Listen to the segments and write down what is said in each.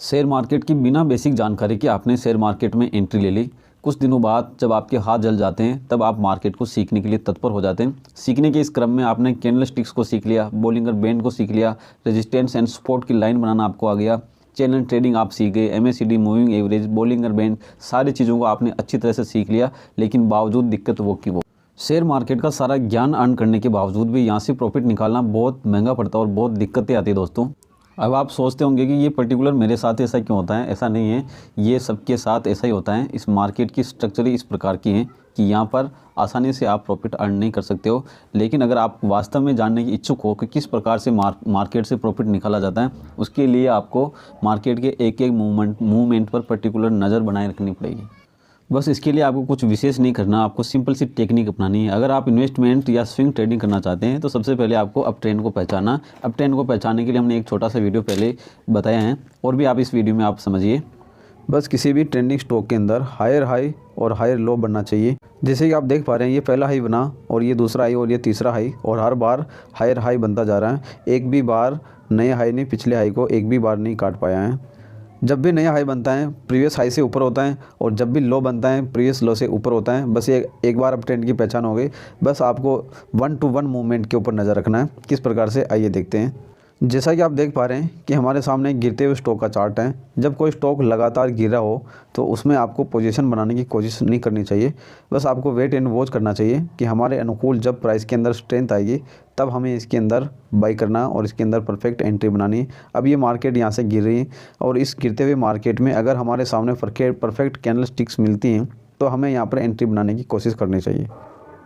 Share market की बिना basic जानकारी के आपने शेयर मार्केट में एंट्री ले ली। कुछ दिनों बाद जब आपके हाथ जल जाते हैं तब आप मार्केट को सीखने के लिए तत्पर हो जाते हैं। सीखने के इस क्रम में आपने कैंडल स्टिक्स को सीख लिया, बोलिंगर बैंड को सीख लिया, रेजिस्टेंस एंड सपोर्ट की लाइन बनाना आपको आ गया, चैनल ट्रेडिंग आप सीख गए, MACD, moving average, Bollinger band, सारी चीज़ों को आपने अच्छी तरह से सीख लिया। लेकिन बावजूद दिक्कत वो की वो शेयर मार्केट का सारा ज्ञान अर्न करने के बावजूद भी यहाँ से प्रॉफिट निकालना बहुत महंगा पड़ता है और बहुत दिक्कतें आती है दोस्तों। अब आप सोचते होंगे कि ये पर्टिकुलर मेरे साथ ऐसा क्यों होता है। ऐसा नहीं है, ये सबके साथ ऐसा ही होता है। इस मार्केट की स्ट्रक्चर ही इस प्रकार की है कि यहाँ पर आसानी से आप प्रॉफिट अर्न नहीं कर सकते हो। लेकिन अगर आप वास्तव में जानने की इच्छुक हो कि किस प्रकार से मार्केट से प्रॉफिट निकाला जाता है, उसके लिए आपको मार्केट के एक एक मूवमेंट पर पर्टिकुलर नज़र बनाए रखनी पड़ेगी। बस इसके लिए आपको कुछ विशेष नहीं करना, आपको सिंपल सी टेक्निक अपनानी है। अगर आप इन्वेस्टमेंट या स्विंग ट्रेडिंग करना चाहते हैं तो सबसे पहले आपको अप ट्रेंड को पहचानना। अप ट्रेंड को पहचानने के लिए हमने एक छोटा सा वीडियो पहले बताया है और भी आप इस वीडियो में आप समझिए। बस किसी भी ट्रेंडिंग स्टॉक के अंदर हायर हाई और हायर लो बनना चाहिए। जैसे कि आप देख पा रहे हैं, ये पहला हाई बना और ये दूसरा हाई और ये तीसरा हाई, और हर बार हायर हाई बनता जा रहा है। एक भी बार नए हाई ने पिछले हाई को एक भी बार नहीं काट पाया है। जब भी नया हाई बनता है प्रीवियस हाई से ऊपर होता है, और जब भी लो बनता है प्रीवियस लो से ऊपर होता है। बस ये एक बार अप ट्रेंड की पहचान हो गई। बस आपको 1 to 1 मूवमेंट के ऊपर नज़र रखना है। किस प्रकार से, आइए देखते हैं। जैसा कि आप देख पा रहे हैं कि हमारे सामने गिरते हुए स्टॉक का चार्ट है। जब कोई स्टॉक लगातार गिर रहा हो तो उसमें आपको पोजीशन बनाने की कोशिश नहीं करनी चाहिए। बस आपको वेट एंड वॉच करना चाहिए कि हमारे अनुकूल जब प्राइस के अंदर स्ट्रेंथ आएगी तब हमें इसके अंदर बाई करना और इसके अंदर परफेक्ट एंट्री बनानी। अब ये मार्केट यहाँ से गिर रही है और इस गिरते हुए मार्केट में अगर हमारे सामने परफेक्ट कैंडल स्टिक्स मिलती हैं तो हमें यहाँ पर एंट्री बनाने की कोशिश करनी चाहिए।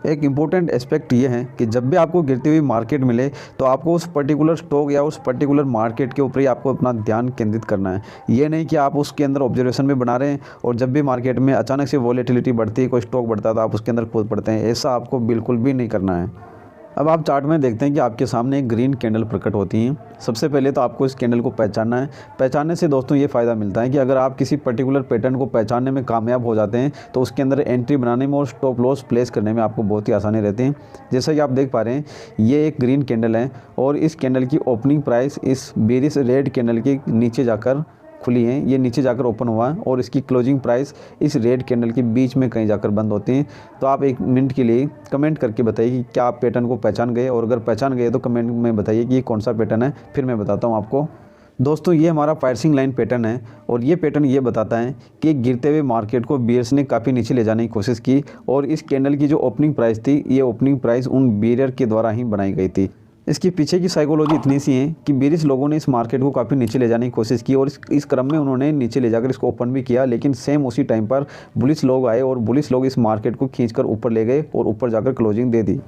एक इम्पोर्टेंट एस्पेक्ट ये है कि जब भी आपको गिरती हुई मार्केट मिले तो आपको उस पर्टिकुलर स्टॉक या उस पर्टिकुलर मार्केट के ऊपर ही आपको अपना ध्यान केंद्रित करना है। ये नहीं कि आप उसके अंदर ऑब्जर्वेशन में बना रहे हैं और जब भी मार्केट में अचानक से वॉलेटिलिटी बढ़ती है, कोई स्टॉक बढ़ता है तो आप उसके अंदर कूद पड़ते हैं। ऐसा आपको बिल्कुल भी नहीं करना है। अब आप चार्ट में देखते हैं कि आपके सामने एक ग्रीन कैंडल प्रकट होती हैं। सबसे पहले तो आपको इस कैंडल को पहचानना है। पहचानने से दोस्तों ये फ़ायदा मिलता है कि अगर आप किसी पर्टिकुलर पैटर्न को पहचानने में कामयाब हो जाते हैं तो उसके अंदर एंट्री बनाने में और स्टॉप लॉस प्लेस करने में आपको बहुत ही आसानी रहती है। जैसा कि आप देख पा रहे हैं, ये एक ग्रीन कैंडल है और इस कैंडल की ओपनिंग प्राइस इस बेरिश रेड कैंडल के नीचे जाकर खुली है। ये नीचे जाकर ओपन हुआ है और इसकी क्लोजिंग प्राइस इस रेड कैंडल के बीच में कहीं जाकर बंद होती है। तो आप 1 मिनट के लिए कमेंट करके बताइए कि क्या आप पैटर्न को पहचान गए, और अगर पहचान गए तो कमेंट में बताइए कि ये कौन सा पैटर्न है, फिर मैं बताता हूँ आपको। दोस्तों ये हमारा पायर्सिंग लाइन पैटर्न है और ये पैटर्न ये बताता है कि गिरते हुए मार्केट को बियर्स ने काफ़ी नीचे ले जाने की कोशिश की और इस कैंडल की जो ओपनिंग प्राइस थी, ये ओपनिंग प्राइस उन बियर के द्वारा ही बनाई गई थी। इसके पीछे की साइकोलॉजी इतनी सी है कि बेरिश लोगों ने इस मार्केट को काफ़ी नीचे ले जाने की कोशिश की और इस क्रम में उन्होंने नीचे ले जाकर इसको ओपन भी किया। लेकिन सेम उसी टाइम पर बुलिश लोग आए और बुलिश लोग इस मार्केट को खींचकर ऊपर ले गए और ऊपर जाकर क्लोजिंग दे दी।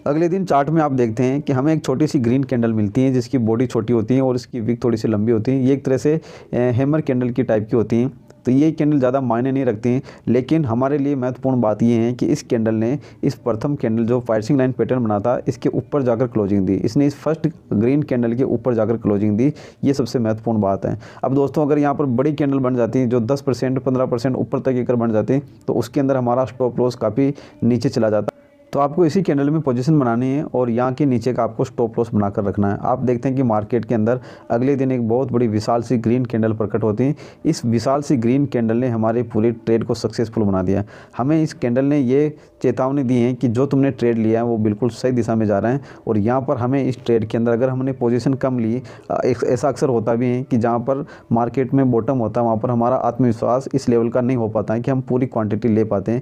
अगले दिन चार्ट में आप देखते हैं कि हमें एक छोटी सी ग्रीन कैंडल मिलती है जिसकी बॉडी छोटी होती है और इसकी विक थोड़ी सी लंबी होती है। ये एक तरह से हैमर कैंडल की टाइप की होती हैं। तो ये कैंडल ज़्यादा मायने नहीं रखती हैं, लेकिन हमारे लिए महत्वपूर्ण बात ये है कि इस कैंडल ने इस प्रथम कैंडल जो पायर्सिंग लाइन पैटर्न बना था इसके ऊपर जाकर क्लोजिंग दी। इसने इस फर्स्ट ग्रीन कैंडल के ऊपर जाकर क्लोजिंग दी। ये सबसे महत्वपूर्ण बात है। अब दोस्तों अगर यहाँ पर बड़ी कैंडल बन जाती है जो 10% 15% ऊपर तक अगर बन जाती है तो उसके अंदर हमारा स्टॉप लॉस काफ़ी नीचे चला जाता है। तो आपको इसी कैंडल में पोजीशन बनानी है और यहाँ के नीचे का आपको स्टॉप लॉस बनाकर रखना है। आप देखते हैं कि मार्केट के अंदर अगले दिन एक बहुत बड़ी विशाल सी ग्रीन कैंडल प्रकट होती है। इस विशाल सी ग्रीन कैंडल ने हमारे पूरे ट्रेड को सक्सेसफुल बना दिया। हमें इस कैंडल ने ये चेतावनी दी है कि जो तुमने ट्रेड लिया है वो बिल्कुल सही दिशा में जा रहा है। और यहाँ पर हमें इस ट्रेड के अंदर अगर हमने पोजीशन कम ली, ऐसा अक्सर होता भी है कि जहाँ पर मार्केट में बॉटम होता है वहाँ पर हमारा आत्मविश्वास इस लेवल का नहीं हो पाता है कि हम पूरी क्वांटिटी ले पाते हैं।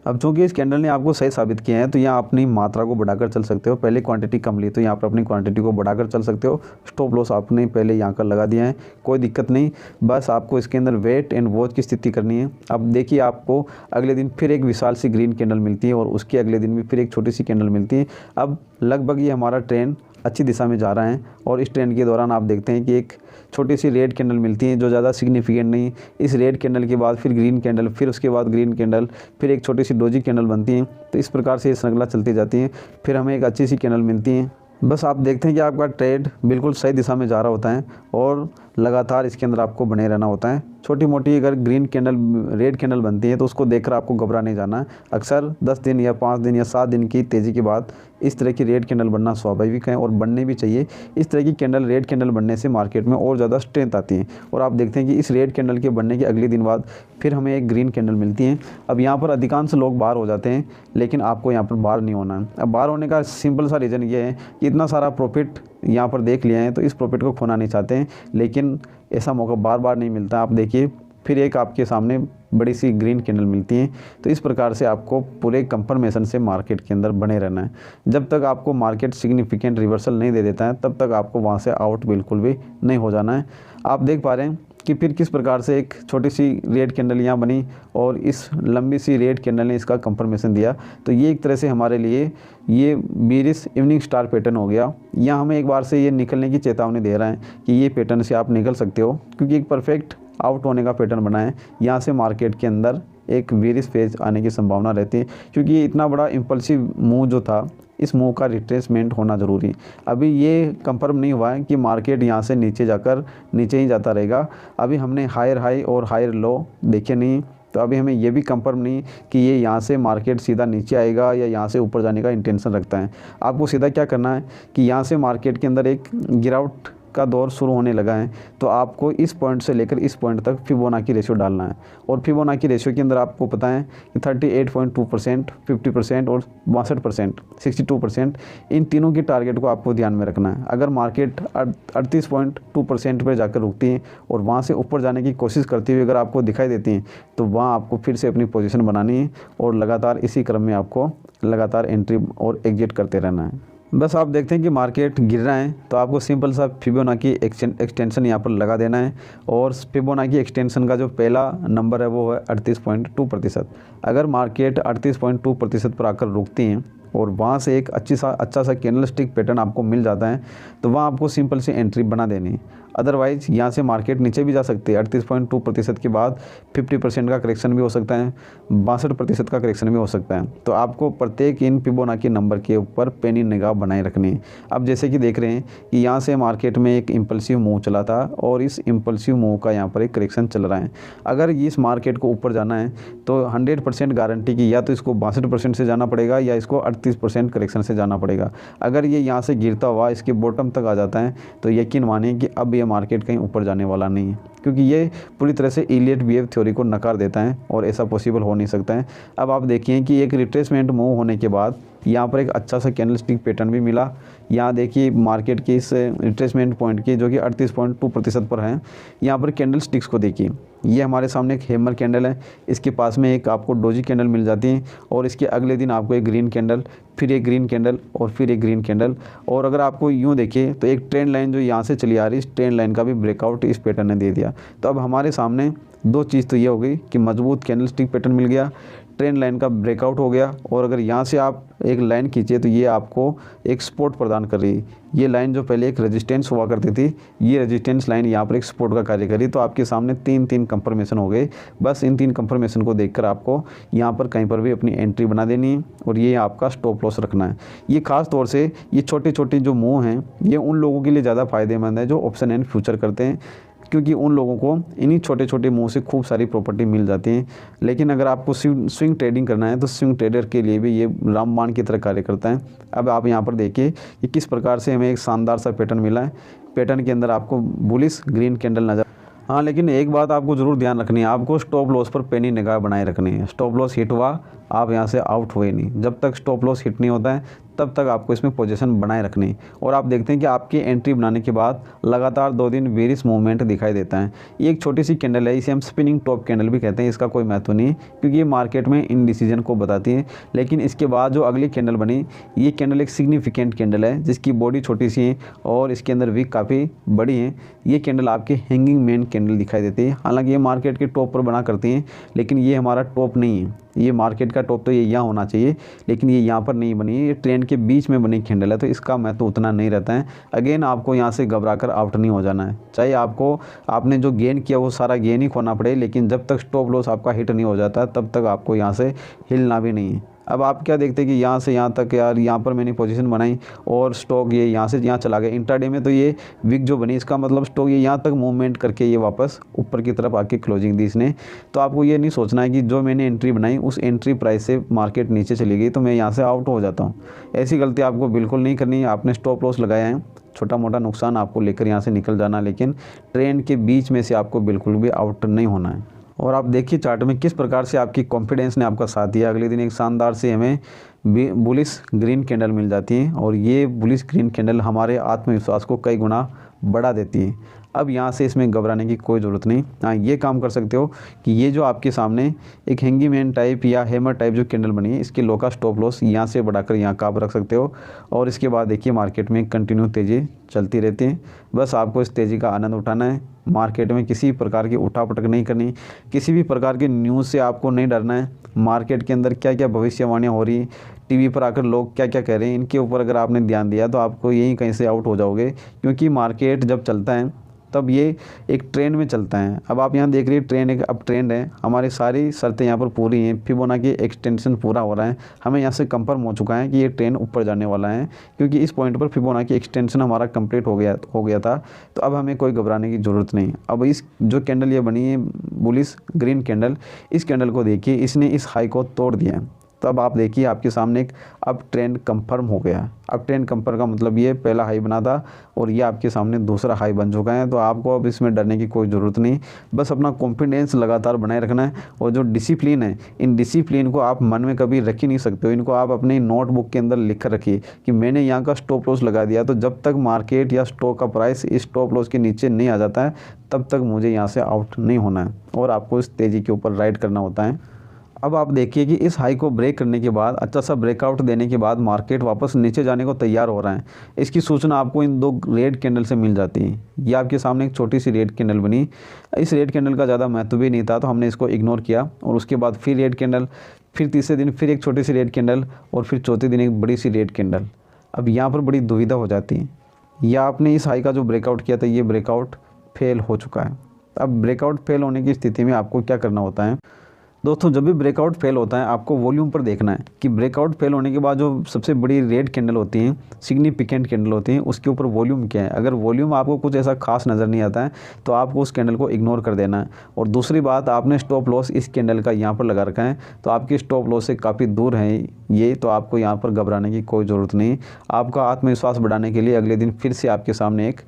अब चूंकि इस कैंडल ने आपको सही साबित किया है तो यहाँ अपनी मात्रा को बढ़ाकर चल सकते हो। पहले क्वांटिटी कम ली तो यहाँ पर अपनी क्वांटिटी को बढ़ाकर चल सकते हो। स्टॉप लॉस आपने पहले यहाँ का लगा दिया है, कोई दिक्कत नहीं। बस आपको इसके अंदर वेट एंड वॉच की स्थिति करनी है। अब देखिए आपको अगले दिन फिर एक विशाल सी ग्रीन कैंडल मिलती है और उसके अगले दिन भी फिर एक छोटी सी कैंडल मिलती है। अब लगभग ये हमारा ट्रेंड अच्छी दिशा में जा रहा है और इस ट्रेंड के दौरान आप देखते हैं कि एक छोटी सी रेड कैंडल मिलती है जो ज़्यादा सिग्निफिकेंट नहीं। इस रेड कैंडल के बाद फिर ग्रीन कैंडल, फिर उसके बाद ग्रीन कैंडल, फिर एक छोटी सी डोजी कैंडल बनती है। तो इस प्रकार से ये श्रृंखला चलती जाती है। फिर हमें एक अच्छी सी कैंडल मिलती है। बस आप देखते हैं कि आपका ट्रेड बिल्कुल सही दिशा में जा रहा होता है और लगातार इसके अंदर आपको बने रहना होता है। छोटी मोटी अगर ग्रीन कैंडल, रेड कैंडल बनती है तो उसको देखकर आपको घबरा नहीं जाना है। अक्सर 10 दिन या 5 दिन या 7 दिन की तेज़ी के बाद इस तरह की रेड कैंडल बनना स्वाभाविक है और बनने भी चाहिए। इस तरह की कैंडल, रेड कैंडल बनने से मार्केट में और ज़्यादा स्ट्रेंथ आती है। और आप देखते हैं कि इस रेड कैंडल के बनने के अगले दिन बाद फिर हमें एक ग्रीन कैंडल मिलती है। अब यहाँ पर अधिकांश लोग बाहर हो जाते हैं, लेकिन आपको यहाँ पर बाहर नहीं होना है। अब बाहर होने का सिंपल सा रीज़न ये है कि इतना सारा प्रॉफिट यहाँ पर देख लिया है, तो इस प्रॉफिट को खोना नहीं चाहते हैं, लेकिन ऐसा मौका बार बार नहीं मिलता। आप देखिए फिर एक आपके सामने बड़ी सी ग्रीन कैंडल मिलती है। तो इस प्रकार से आपको पूरे कंफर्मेशन से मार्केट के अंदर बने रहना है। जब तक आपको मार्केट सिग्निफिकेंट रिवर्सल नहीं दे देता है, तब तक आपको वहाँ से आउट बिल्कुल भी नहीं हो जाना है। आप देख पा रहे हैं कि फिर किस प्रकार से एक छोटी सी रेड कैंडल यहाँ बनी और इस लंबी सी रेड कैंडल ने इसका कंफर्मेशन दिया। तो ये एक तरह से हमारे लिए ये बेरिश इवनिंग स्टार पैटर्न हो गया। यहाँ हमें एक बार से ये निकलने की चेतावनी दे रहा है कि ये पैटर्न से आप निकल सकते हो, क्योंकि एक परफेक्ट आउट होने का पैटर्न बना है। यहाँ से मार्केट के अंदर एक बेरिश फेज आने की संभावना रहती है, क्योंकि ये इतना बड़ा इम्पल्सिव मूव जो था, इस मूव का रिट्रेसमेंट होना ज़रूरी है। अभी ये कंफर्म नहीं हुआ है कि मार्केट यहाँ से नीचे जाकर नीचे ही जाता रहेगा। अभी हमने हायर हाई और हायर लो देखे नहीं, तो अभी हमें ये भी कंफर्म नहीं कि ये यहाँ से मार्केट सीधा नीचे आएगा या यहाँ से ऊपर जाने का इंटेंशन रखता है। आपको सीधा क्या करना है कि यहाँ से मार्केट के अंदर एक गिरावट का दौर शुरू होने लगा है, तो आपको इस पॉइंट से लेकर इस पॉइंट तक फिबोनाची रेशियो डालना है। और फिबोनाची रेशियो के अंदर आपको पता है कि 38.2%, 50% और 62%, 62%, इन तीनों की टारगेट को आपको ध्यान में रखना है। अगर मार्केट 38.2% पर जाकर रुकती है और वहाँ से ऊपर जाने की कोशिश करती हुई अगर आपको दिखाई देती है, तो वहाँ आपको फिर से अपनी पोजीशन बनानी है और लगातार इसी क्रम में आपको लगातार एंट्री और एग्जिट करते रहना है। बस आप देखते हैं कि मार्केट गिर रहा है, तो आपको सिंपल सा फिबोनाची एक्सटेंशन यहाँ पर लगा देना है। और फिबोनाची एक्सटेंशन का जो पहला नंबर है वो है 38.2%। अगर मार्केट 38.2% पर आकर रुकती हैं और वहाँ से एक अच्छा सा कैंडल स्टिक पैटर्न आपको मिल जाता है, तो वहाँ आपको सिंपल सी एंट्री बना देनी है। अदरवाइज़ यहाँ से मार्केट नीचे भी जा सकती है। 38.2% के बाद 50% का करेक्शन भी हो सकता है, 62% का करेक्शन भी हो सकता है। तो आपको प्रत्येक इन फिबोनाची नंबर के ऊपर पैनी निगाह बनाए रखनी है। अब जैसे कि देख रहे हैं कि यहाँ से मार्केट में एक इम्पल्सिव मूव चला था और इस इम्पल्सिव मूव का यहाँ पर एक करेक्शन चल रहा है। अगर इस मार्केट को ऊपर जाना है तो 100% गारंटी की या तो इसको 62% से जाना पड़ेगा या इसको 38% करेक्शन से जाना पड़ेगा। अगर ये यहाँ से गिरता हुआ इसके बॉटम तक आ जाता है, तो यकीन मानिए कि अब मार्केट कहीं ऊपर जाने वाला नहीं है, क्योंकि ये पूरी तरह से इलियट वेव थ्योरी को नकार देता है और ऐसा पॉसिबल हो नहीं सकता है। अब आप देखिए कि एक रिट्रेसमेंट मूव होने के बाद यहाँ पर एक अच्छा सा कैंडलस्टिक पैटर्न भी मिला। यहाँ देखिए मार्केट की इस रिट्रेसमेंट पॉइंट की जो कि 38.2% पर है, यहाँ पर कैंडल स्टिक्स को देखिए। ये हमारे सामने एक हैमर कैंडल है, इसके पास में एक आपको डोजी कैंडल मिल जाती है और इसके अगले दिन आपको एक ग्रीन कैंडल, फिर एक ग्रीन कैंडल और फिर एक ग्रीन कैंडल। और अगर आपको यूँ देखिए तो एक ट्रेंड लाइन जो यहाँ से चली आ रही है, इस ट्रेंड लाइन का भी ब्रेकआउट इस पैटर्न ने दे दिया। तो अब हमारे सामने दो चीज़ तो ये हो गई कि मजबूत कैंडल स्टिक पैटर्न मिल गया, ट्रेंड लाइन का ब्रेकआउट हो गया, और अगर यहाँ से आप एक लाइन खींचे तो ये आपको एक सपोर्ट प्रदान कर रही है। ये लाइन जो पहले एक रेजिस्टेंस हुआ करती थी, ये रेजिस्टेंस लाइन यहाँ पर एक सपोर्ट का कार्य करी। तो आपके सामने तीन कंफर्मेशन हो गए। बस इन 3 कंफर्मेशन को देखकर आपको यहाँ पर कहीं पर भी अपनी एंट्री बना देनी है और ये आपका स्टॉप लॉस रखना है। ये खास तौर से ये छोटे जो मूव हैं, ये उन लोगों के लिए ज़्यादा फायदेमंद है जो ऑप्शन एंड फ्यूचर करते हैं, क्योंकि उन लोगों को इन्हीं छोटे मूव से खूब सारी प्रॉपर्टी मिल जाती है। लेकिन अगर आपको स्विंग ट्रेडिंग करना है तो स्विंग ट्रेडर के लिए भी ये रामबाण की तरह कार्य करता है। अब आप यहाँ पर देखिए कि किस प्रकार से हमें एक शानदार सा पैटर्न मिला है। पैटर्न के अंदर आपको बुलिश ग्रीन कैंडल नजर। हाँ, लेकिन एक बात आपको ज़रूर ध्यान रखनी है, आपको स्टॉप लॉस पर पैनी निगाह बनाए रखनी है। स्टॉप लॉस हिट हुआ, आप यहाँ से आउट हुए नहीं। जब तक स्टॉप लॉस हिट नहीं होता है तब तक आपको इसमें पोजीशन बनाए रखनी है। और आप देखते हैं कि आपकी एंट्री बनाने के बाद लगातार 2 दिन बेरिश मूवमेंट दिखाई देता है। ये एक छोटी सी कैंडल है, इसे हम स्पिनिंग टॉप कैंडल भी कहते हैं। इसका कोई महत्व नहीं है क्योंकि ये मार्केट में इनडिसीजन को बताती है। लेकिन इसके बाद जो अगली कैंडल बनी, ये कैंडल एक सिग्निफिकेंट कैंडल है जिसकी बॉडी छोटी सी है और इसके अंदर विक काफ़ी बड़ी है। ये कैंडल आपकी हैंगिंग मैन कैंडल दिखाई देती है। हालांकि ये मार्केट के टॉप पर बना करती हैं, लेकिन ये हमारा टॉप नहीं है। ये मार्केट का टॉप तो ये यहाँ होना चाहिए, लेकिन ये यहाँ पर नहीं बनी है। ये ट्रेंड के बीच में बनी कैंडल है, तो इसका महत्व उतना नहीं रहता है। अगेन आपको यहाँ से घबराकर आउट नहीं हो जाना है। चाहे आपने जो गेन किया वो सारा गेन ही खोना पड़े, लेकिन जब तक स्टॉप लॉस आपका हिट नहीं हो जाता तब तक आपको यहाँ से हिलना भी नहीं है। अब आप क्या देखते हैं कि यहाँ से यहाँ तक यार यहाँ पर मैंने पोजीशन बनाई और स्टॉक ये यहाँ से यहाँ चला गया। इंट्राडे में तो ये विक जो बनी इसका मतलब स्टॉक ये यहाँ तक मूवमेंट करके ये वापस ऊपर की तरफ आके क्लोजिंग दी इसने। तो आपको ये नहीं सोचना है कि जो मैंने एंट्री बनाई उस एंट्री प्राइस से मार्केट नीचे चली गई तो मैं यहाँ से आउट हो जाता हूँ। ऐसी गलती आपको बिल्कुल नहीं करनी है। आपने स्टॉप लॉस लगाया है, छोटा मोटा नुकसान आपको लेकर यहाँ से निकल जाना, लेकिन ट्रेंड के बीच में से आपको बिल्कुल भी आउट नहीं होना है। और आप देखिए चार्ट में किस प्रकार से आपकी कॉन्फिडेंस ने आपका साथ दिया। अगले दिन एक शानदार से हमें बुलिश ग्रीन कैंडल मिल जाती है और ये बुलिश ग्रीन कैंडल हमारे आत्मविश्वास को कई गुना बढ़ा देती है। अब यहाँ से इसमें घबराने की कोई ज़रूरत नहीं। हाँ, ये काम कर सकते हो कि ये जो आपके सामने एक हैंगीमैन टाइप या हैमर टाइप जो कैंडल बनी है इसके लो का स्टॉप लॉस यहाँ से बढ़ाकर यहाँ का आप रख सकते हो। और इसके बाद देखिए मार्केट में कंटिन्यू तेज़ी चलती रहती है। बस आपको इस तेज़ी का आनंद उठाना है। मार्केट में किसी प्रकार की उठापटक नहीं करनी, किसी भी प्रकार की न्यूज़ से आपको नहीं डरना है। मार्केट के अंदर क्या क्या भविष्यवाणियाँ हो रही, टीवी पर आकर लोग क्या क्या कह रहे हैं, इनके ऊपर अगर आपने ध्यान दिया तो आपको यहीं कहीं से आउट हो जाओगे। क्योंकि मार्केट जब चलता है तब ये एक ट्रेंड में चलता है। अब आप यहाँ देख रहे हैं ट्रेंड एक अब ट्रेंड है, हमारी सारी शर्तें यहाँ पर पूरी हैं, फिबोनाची एक्सटेंशन पूरा हो रहा है, हमें यहाँ से कंफर्म हो चुका है कि ये ट्रेंड ऊपर जाने वाला है। क्योंकि इस पॉइंट पर फिबोनाची एक्सटेंशन हमारा कंप्लीट हो गया था। तो अब हमें कोई घबराने की ज़रूरत नहीं। अब इस जो कैंडल ये बनी है बुलिश ग्रीन कैंडल, इस कैंडल को देखिए, इसने इस हाई को तोड़ दिया है। तो अब आप देखिए आपके सामने एक अब ट्रेंड कंफर्म हो गया। अब ट्रेंड कंफर्म का मतलब ये पहला हाई बना था और ये आपके सामने दूसरा हाई बन चुका है। तो आपको अब इसमें डरने की कोई ज़रूरत नहीं, बस अपना कॉन्फिडेंस लगातार बनाए रखना है। और जो डिसिप्लिन है, इन डिसिप्लिन को आप मन में कभी रख ही नहीं सकते हो। इनको आप अपनी नोटबुक के अंदर लिख कर रखिए कि मैंने यहाँ का स्टॉप लॉस लगा दिया, तो जब तक मार्केट या स्टॉक का प्राइस इस स्टॉप लॉस के नीचे नहीं आ जाता है तब तक मुझे यहाँ से आउट नहीं होना है और आपको इस तेज़ी के ऊपर राइड करना होता है। अब आप देखिए कि इस हाई को ब्रेक करने के बाद, अच्छा सा ब्रेकआउट देने के बाद मार्केट वापस नीचे जाने को तैयार हो रहा है। इसकी सूचना आपको इन दो रेड कैंडल से मिल जाती है। ये आपके सामने एक छोटी सी रेड कैंडल बनी, इस रेड कैंडल का ज़्यादा महत्व भी नहीं था तो हमने इसको इग्नोर किया। और उसके बाद फिर रेड कैंडल, फिर तीसरे दिन फिर एक छोटी सी रेड कैंडल और फिर चौथे दिन एक बड़ी सी रेड कैंडल। अब यहाँ पर बड़ी दुविधा हो जाती है, या आपने इस हाई का जो ब्रेकआउट किया था ये ब्रेकआउट फेल हो चुका है। अब ब्रेकआउट फेल होने की स्थिति में आपको क्या करना होता है दोस्तों, जब भी ब्रेकआउट फेल होता है आपको वॉल्यूम पर देखना है कि ब्रेकआउट फेल होने के बाद जो सबसे बड़ी रेड कैंडल होती हैं, सिग्निफिकेंट कैंडल होती हैं, उसके ऊपर वॉल्यूम क्या है। अगर वॉल्यूम आपको कुछ ऐसा खास नज़र नहीं आता है तो आपको उस कैंडल को इग्नोर कर देना है। और दूसरी बात, आपने स्टॉप लॉस इस कैंडल का यहाँ पर लगा रखा है तो आपकी स्टॉप लॉस से काफ़ी दूर है ये, तो आपको यहाँ पर घबराने की कोई ज़रूरत नहीं। आपका आत्मविश्वास बढ़ाने के लिए अगले दिन फिर से आपके सामने एक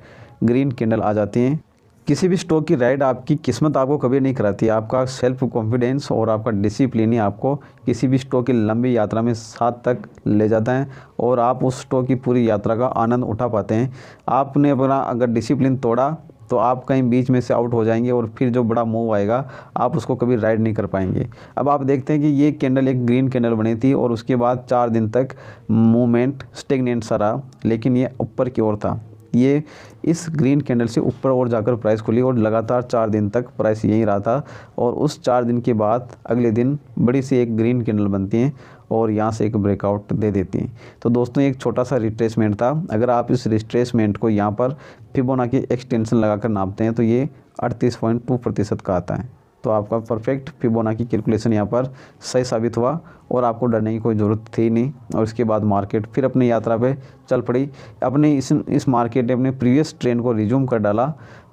ग्रीन कैंडल आ जाती है। किसी भी स्टॉक की राइड आपकी किस्मत आपको कभी नहीं कराती, आपका सेल्फ कॉन्फिडेंस और आपका डिसिप्लिन ही आपको किसी भी स्टॉक की लंबी यात्रा में साथ तक ले जाता है और आप उस स्टॉक की पूरी यात्रा का आनंद उठा पाते हैं। आपने अपना अगर डिसिप्लिन तोड़ा तो आप कहीं बीच में से आउट हो जाएंगे और फिर जो बड़ा मूव आएगा आप उसको कभी राइड नहीं कर पाएंगे। अब आप देखते हैं कि ये कैंडल एक ग्रीन कैंडल बनी थी और उसके बाद 4 दिन तक मूवमेंट स्टेगनेंट सा रहा, लेकिन ये ऊपर की ओर था। ये इस ग्रीन कैंडल से ऊपर और जाकर प्राइस खुली और लगातार 4 दिन तक प्राइस यहीं रहा था। और उस 4 दिन के बाद अगले दिन बड़ी सी एक ग्रीन कैंडल बनती है और यहाँ से एक ब्रेकआउट दे देती हैं। तो दोस्तों एक छोटा सा रिट्रेसमेंट था। अगर आप इस रिट्रेसमेंट को यहाँ पर फिबोनाची एक्सटेंशन लगाकर नापते हैं तो ये 38.2% का आता है। तो आपका परफेक्ट फिबोनाची कैलकुलेशन यहाँ पर सही साबित हुआ और आपको डरने की कोई ज़रूरत थी नहीं। और इसके बाद मार्केट फिर अपनी यात्रा पे चल पड़ी। अपने इस मार्केट ने अपने प्रीवियस ट्रेंड को रिज्यूम कर डाला।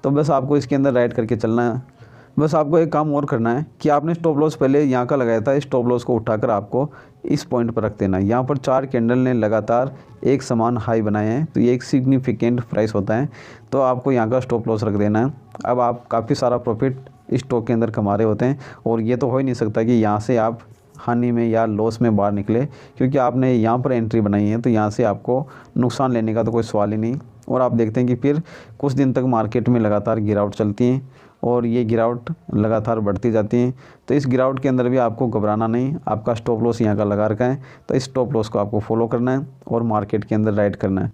तो बस आपको इसके अंदर राइड करके चलना है। बस आपको एक काम और करना है कि आपने स्टॉप लॉस पहले यहाँ का लगाया था, इस स्टॉप लॉस को उठाकर आपको इस पॉइंट पर रख देना है। यहाँ पर 4 कैंडल ने लगातार एक समान हाई बनाए हैं तो ये एक सिग्निफिकेंट प्राइस होता है। तो आपको यहाँ का स्टॉप लॉस रख देना है। अब आप काफ़ी सारा प्रॉफिट इस स्टॉक के अंदर कमा रहे होते हैं और ये तो हो ही नहीं सकता कि यहाँ से आप हानि में या लॉस में बाहर निकले, क्योंकि आपने यहाँ पर एंट्री बनाई है तो यहाँ से आपको नुकसान लेने का तो कोई सवाल ही नहीं। और आप देखते हैं कि फिर कुछ दिन तक मार्केट में लगातार गिरावट चलती है और ये गिरावट लगातार बढ़ती जाती है। तो इस गिरावट के अंदर भी आपको घबराना नहीं। आपका स्टॉप लॉस यहाँ का लगा रखा है तो इस स्टॉप लॉस को आपको फॉलो करना है और मार्केट के अंदर राइड करना है।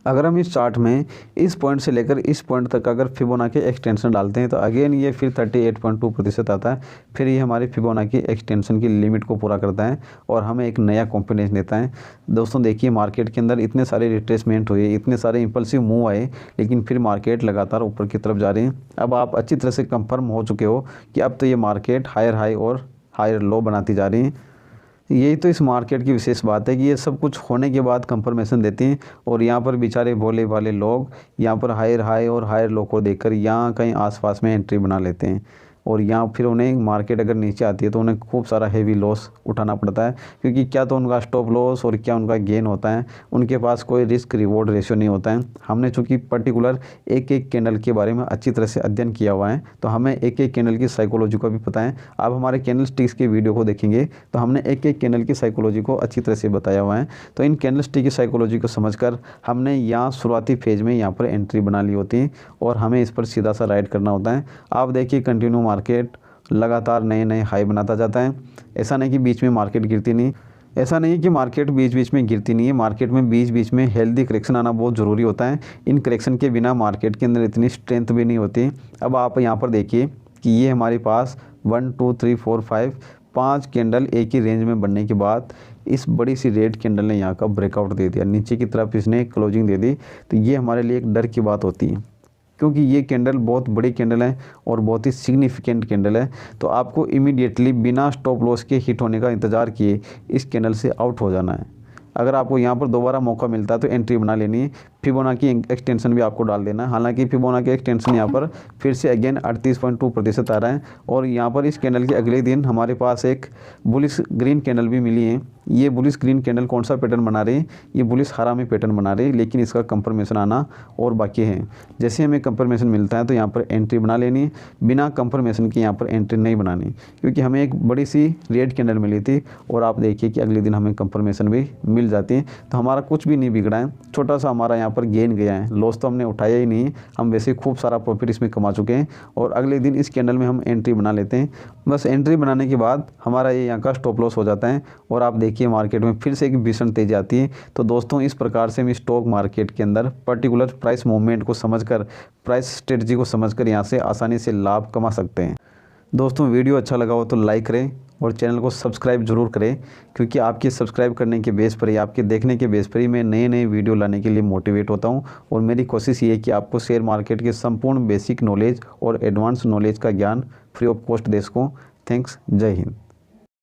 अगर हम इस चार्ट में इस पॉइंट से लेकर इस पॉइंट तक अगर फिबोनाची एक्सटेंशन डालते हैं तो अगेन ये फिर 38.2% आता है। फिर ये हमारी फिबोनाची एक्सटेंशन की लिमिट को पूरा करता है और हमें एक नया कॉन्फिडेंस देता है। दोस्तों देखिए मार्केट के अंदर इतने सारे रिट्रेसमेंट हुए, इतने सारे इंपल्सिव मूव आए, लेकिन फिर मार्केट लगातार ऊपर की तरफ जा रही है। अब आप अच्छी तरह से कंफर्म हो चुके हो कि अब तो ये मार्केट हायर हाई और हायर लो बनाती जा रही है। यही तो इस मार्केट की विशेष बात है कि ये सब कुछ होने के बाद कंफर्मेशन देती हैं और यहाँ पर बेचारे भोले वाले लोग यहाँ पर हायर हाई और हायर लो को देखकर यहाँ कहीं आसपास में एंट्री बना लेते हैं और यहाँ फिर उन्हें मार्केट अगर नीचे आती है तो उन्हें खूब सारा हेवी लॉस उठाना पड़ता है, क्योंकि क्या तो उनका स्टॉप लॉस और क्या उनका गेन होता है, उनके पास कोई रिस्क रिवॉर्ड रेशियो नहीं होता है। हमने चूँकि पर्टिकुलर एक एक कैंडल के बारे में अच्छी तरह से अध्ययन किया हुआ है तो हमें एक एक कैंडल की साइकोलॉजी का भी पता है। आप हमारे कैंडल स्टिक्स के वीडियो को देखेंगे तो हमने एक एक कैंडल की साइकोलॉजी को अच्छी तरह से बताया हुआ है। तो इन कैंडल स्टिक की साइकोलॉजी को समझकर हमने यहाँ शुरुआती फेज में यहाँ पर एंट्री बना ली होती है और हमें इस पर सीधा सा राइड करना होता है। आप देखिए कंटिन्यू मार्केट लगातार नए नए हाई बनाता जाता है। ऐसा नहीं कि बीच में मार्केट गिरती नहीं, ऐसा नहीं है कि मार्केट बीच बीच में गिरती नहीं है। मार्केट में बीच बीच में हेल्दी करेक्शन आना बहुत ज़रूरी होता है। इन करेक्शन के बिना मार्केट के अंदर इतनी स्ट्रेंथ भी नहीं होती। अब आप यहाँ पर देखिए कि ये हमारे पास 1 2 3 4 5 कैंडल एक ही रेंज में बनने के बाद इस बड़ी सी रेड कैंडल ने यहाँ का ब्रेकआउट दे दिया, नीचे की तरफ इसने क्लोजिंग दे दी। तो ये हमारे लिए एक डर की बात होती है, क्योंकि ये कैंडल बहुत बड़ी कैंडल है और बहुत ही सिग्निफिकेंट कैंडल है। तो आपको इमीडिएटली बिना स्टॉप लॉस के हिट होने का इंतज़ार किए इस कैंडल से आउट हो जाना है। अगर आपको यहाँ पर दोबारा मौका मिलता है तो एंट्री बना लेनी है। फिबोनाची एक्सटेंशन भी आपको डाल देना है। हालांकि फिबोनाची एक्सटेंशन यहाँ पर फिर से अगेन 38.2% आ रहा है और यहाँ पर इस कैंडल के अगले दिन हमारे पास एक बुलिश ग्रीन कैंडल भी मिली है। ये बुलिश ग्रीन कैंडल कौन सा पैटर्न बना रही है? ये बुलिश हरामी पैटर्न बना रही है, लेकिन इसका कंफर्मेशन आना और बाकी है। जैसे हमें कंफर्मेशन मिलता है तो यहाँ पर एंट्री बना लेनी है, बिना कंफर्मेशन के यहाँ पर एंट्री नहीं बनानी, क्योंकि हमें एक बड़ी सी रेड कैंडल मिली थी और आप देखिए कि अगले दिन हमें कंफर्मेशन भी मिल जाती है। तो हमारा कुछ भी नहीं बिगड़ा है, छोटा सा हमारा यहाँ पर गेन गया है, लॉस तो हमने उठाया ही नहीं, हम वैसे खूब सारा प्रॉफिट इसमें कमा चुके हैं। और अगले दिन इस कैंडल में हम एंट्री बना लेते हैं। बस एंट्री बनाने के बाद हमारा ये यहाँ का स्टॉप लॉस हो जाता है और आप देखिए मार्केट में फिर से एक भीषण तेजी आती है। तो दोस्तों इस प्रकार से हम स्टॉक मार्केट के अंदर पर्टिकुलर प्राइस मूवमेंट को समझकर, प्राइस स्ट्रेटजी को समझकर यहाँ से आसानी से लाभ कमा सकते हैं। दोस्तों वीडियो अच्छा लगा हो तो लाइक करें और चैनल को सब्सक्राइब जरूर करें, क्योंकि आपके सब्सक्राइब करने के बेस पर ही, आपके देखने के बेस पर ही मैं नए नए वीडियो लाने के लिए मोटिवेट होता हूं। और मेरी कोशिश ये है कि आपको शेयर मार्केट के संपूर्ण बेसिक नॉलेज और एडवांस नॉलेज का ज्ञान फ्री ऑफ कॉस्ट दे सकूँ। थैंक्स, जय हिंद।